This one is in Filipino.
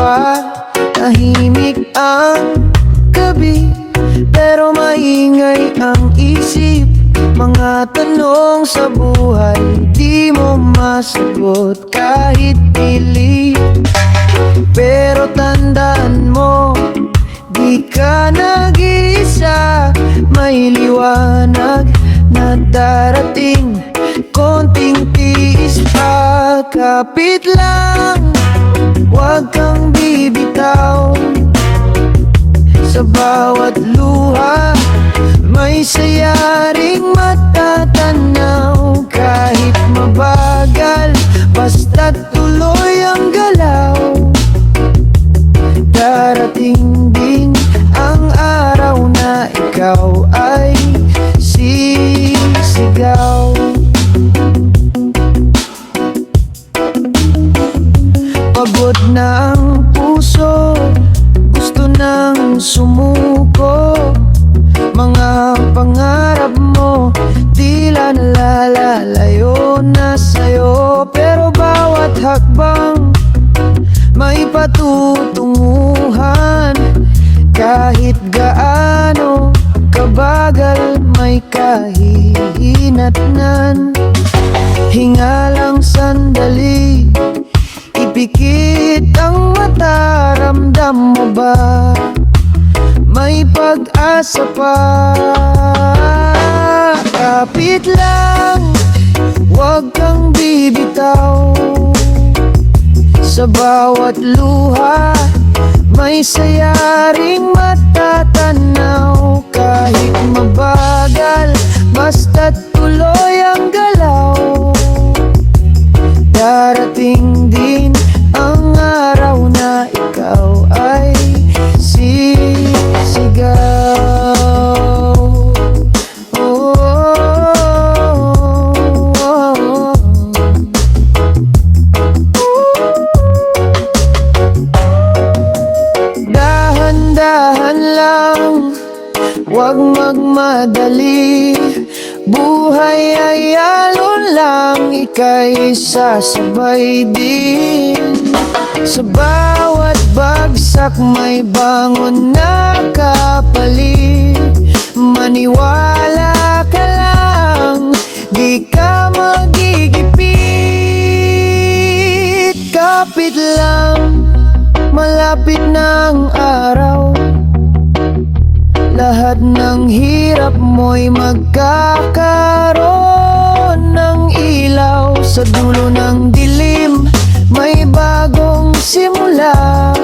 pa. Tahimik ang gabi, pero maingay ang isip. Mga tanong sa buhay di mo masagot kahit pili. Pero tandaan mo, di ka nag-iisa. May liwanag na darating, konting tiis pa. Kapit lang, huwag kang bibitaw. Sa bawat luha, may sayaring matatanaw. Kahit mabagal, basta tuloy ang galaw. Darating din ang araw na ikaw ay sisigaw. Pagod na ang puso, gusto nang sumuko. Mga pangarap mo tila nalalalayo na sa'yo. Pero bawat hakbang may patutunguhan. Kahit gaano kabagal, may kahihinatnan. Hinga lang sandali, ipikit ang mata. Ramdam mo ba may pag-asa pa? Kapit lang, huwag kang bibitaw. Sa bawat luha, may sayaring matatanaw. Kahit mabagal, basta tuloy ang galaw. Darating din ang araw na ikaw ay sisigaw. Oh, oh, oh. Dahan-dahan lang, huwag magmadali. Buhay ay alon lang, ika'y sasabay din. Sa bawat bagsak may bangon na kapalit. Maniwala ka lang, di ka magigipit. Kapit lang, malapit na ang araw. Lahat ng hirap mo'y magkakaroon ng ilaw. Sa dulo ng dilim, may bagong simula.